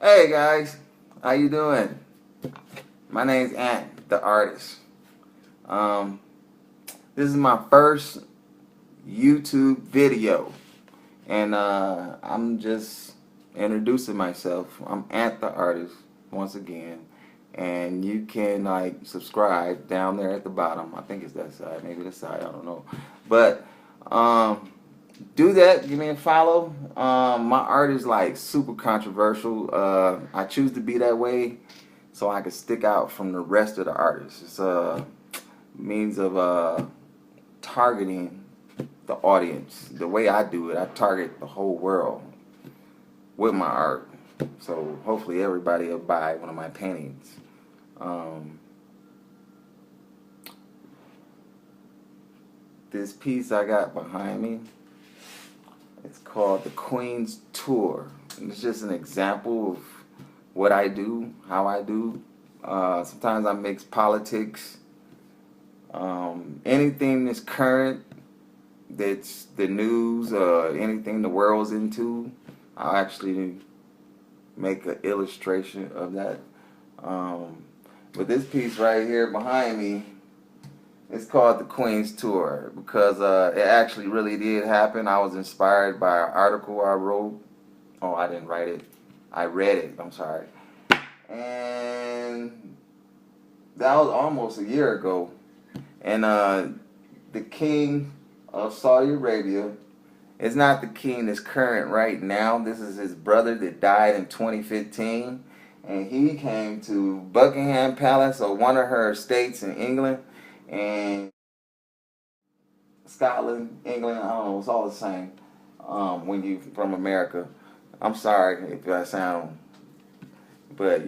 Hey guys, how you doing? My name's Ant, the artist. Um, this is my first YouTube video, and I'm just introducing myself. I'm Ant, the artist, once again, and you can subscribe down there at the bottom. I think it's that side, maybe this side, I don't know, but do that. Give me a follow. My art is super controversial. I choose to be that way so I can stick out from the rest of the artists. It's a means of targeting the audience. The way I do it, I target the whole world with my art. So hopefully everybody will buy one of my paintings. This piece I got behind me, it's called the Queen's Tour. And it's just an example of what I do, how I do. Sometimes I mix politics, anything that's current, that's the news, anything the world's into. I'll actually make an illustration of that. But this piece right here behind me, it's called the Queen's Tour because it actually really did happen. I was inspired by an article I wrote. Oh, I didn't write it. I read it. I'm sorry. And that was almost a year ago. And the king of Saudi Arabia is not the king that's current right now. This is his brother that died in 2015. And he came to Buckingham Palace, or one of her estates in England, and Scotland, England, I don't know, it's all the same when you from America. I'm sorry if I sound, but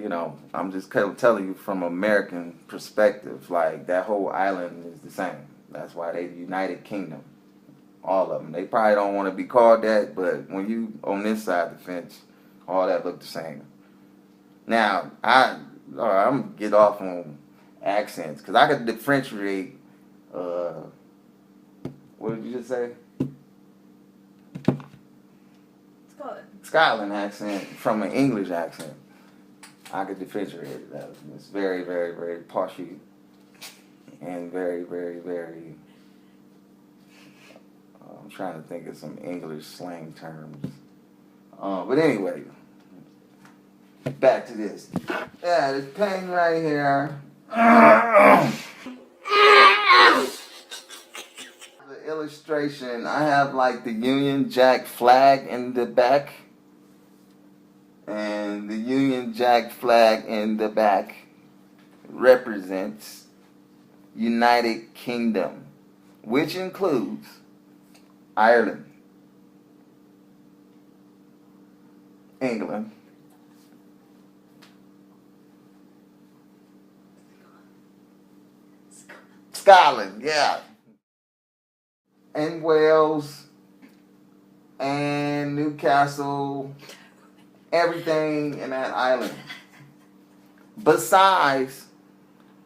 I'm just telling you from American perspective, like that whole island is the same. That's why they United Kingdom, all of them. They probably don't want to be called that, but when you on this side of the fence, all that look the same. Now, I'm gonna get off on accents because I could differentiate. What did you just say? Scotland accent from an English accent. I could differentiate that. It's very, very, very poshy and very, very, very. I'm trying to think of some English slang terms. But anyway, back to this. Yeah, this painting right here. The illustration, I have the Union Jack flag in the back. And the Union Jack flag in the back represents United Kingdom, which includes Ireland, England, Scotland, yeah, and Wales, and Newcastle, everything in that island. Besides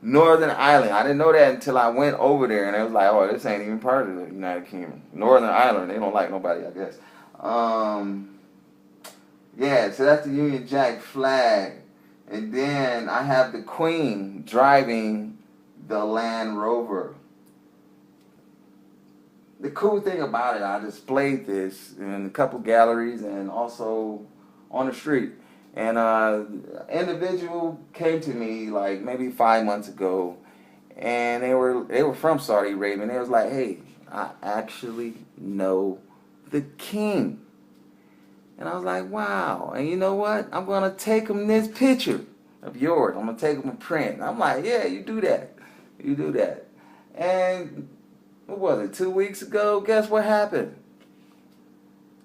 Northern Ireland. I didn't know that until I went over there, and it was like, oh, this ain't even part of the United Kingdom. Northern Ireland, they don't like nobody, I guess. Yeah, so that's the Union Jack flag. And then I have the Queen driving the Land Rover. The cool thing about it, I displayed this in a couple galleries and also on the street. And an individual came to me maybe 5 months ago, and they were from Saudi Arabia, and they was like, hey, I actually know the king. And I was like, wow. And you know what? I'm going to take him this picture of yours. I'm going to take him a print. And I'm like, yeah, you do that. You do that. And what was it, 2 weeks ago? Guess what happened?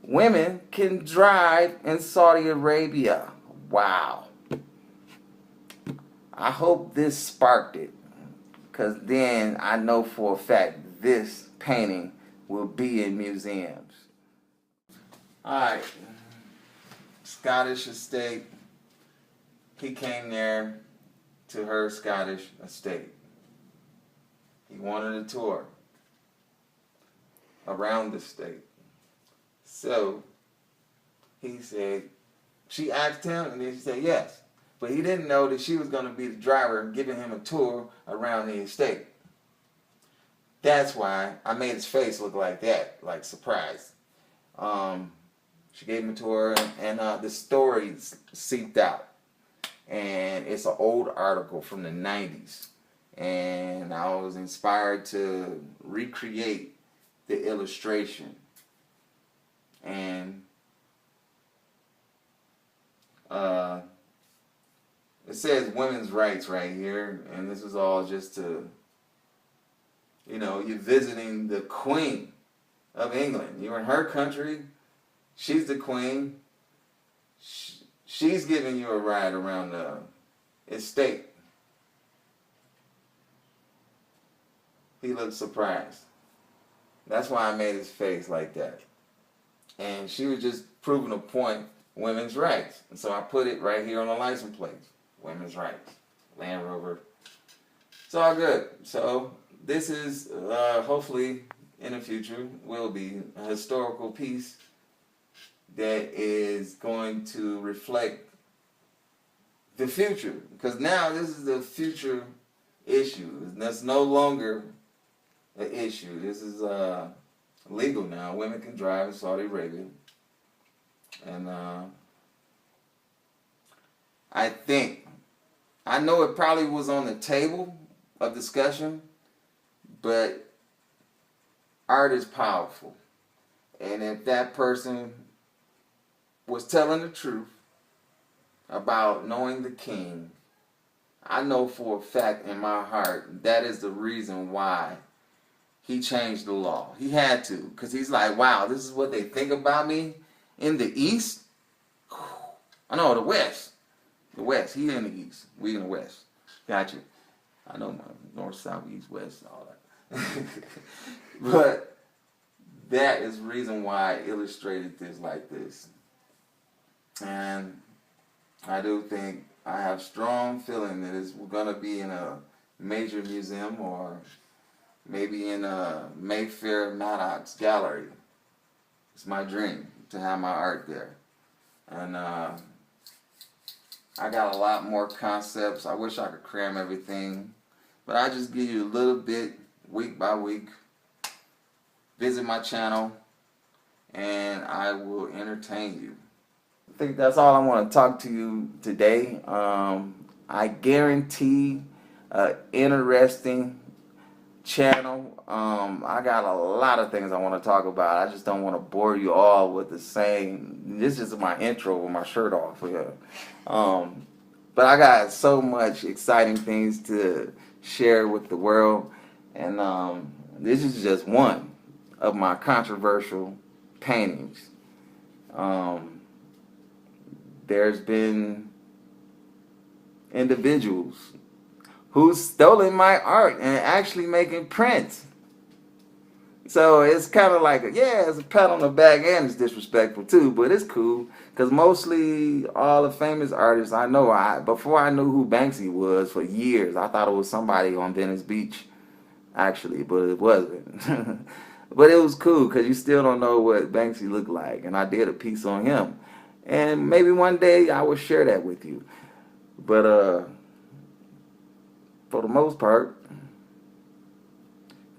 Women can drive in Saudi Arabia. Wow. I hope this sparked it, because then I know for a fact this painting will be in museums. Alright. Scottish estate. He came there to her Scottish estate. He wanted a tour around the state. So he said, She asked him, and then he said yes. But he didn't know that she was going to be the driver giving him a tour around the estate. That's why I made his face look like that, like surprised. She gave him a tour, and the story seeped out. And it's an old article from the 90s. And I was inspired to recreate the illustration. And it says women's rights right here. And this is all just to, you're visiting the Queen of England. You're in her country. She's the Queen. She's giving you a ride around the estate. He looked surprised. That's why I made his face like that. And she was just proving a point, women's rights. And so I put it right here on the license plate. Women's rights. Land Rover. It's all good. So this is, hopefully, in the future, will be a historical piece that is going to reflect the future. Because now this is the future issue. That's no longer an issue. This is legal now. Women can drive in Saudi Arabia. And I know it probably was on the table of discussion, but art is powerful. And if that person was telling the truth about knowing the king, I know for a fact in my heart that is the reason why he changed the law. He had to, because he's like, wow, this is what they think about me in the East? I know, the West. The West. He in the East. We in the West. Gotcha. I know my North, South, East, West, all that. But that is the reason why I illustrated this like this. And I do think I have strong feeling that it's going to be in a major museum or maybe in a Mayfair Maddox gallery. It's my dream to have my art there. And I got a lot more concepts. I wish I could cram everything. But I just give you a little bit week by week. Visit my channel and I will entertain you. I think that's all I want to talk to you today. I guarantee an interesting channel. I got a lot of things I want to talk about. I just don't want to bore you all with the same. This is my intro with my shirt off here. But I got so much exciting things to share with the world. And this is just one of my controversial paintings. There's been individuals who's stolen my art and actually making prints. So it's kind of like, it's a pat on the back and it's disrespectful too, but it's cool because mostly all the famous artists I know, before I knew who Banksy was for years, I thought it was somebody on Venice Beach, actually, but it wasn't. But it was cool because you still don't know what Banksy looked like, and I did a piece on him. And maybe one day I will share that with you. But for the most part,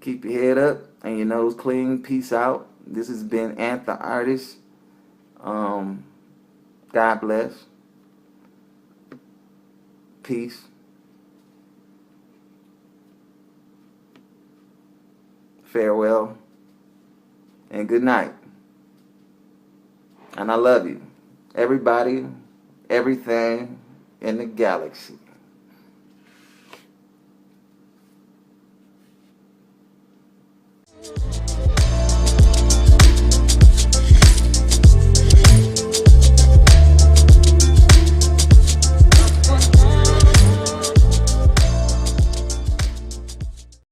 keep your head up and your nose clean. Peace out. This has been Ant the Artist. God bless. Peace. Farewell. And good night. And I love you. Everybody, everything in the galaxy.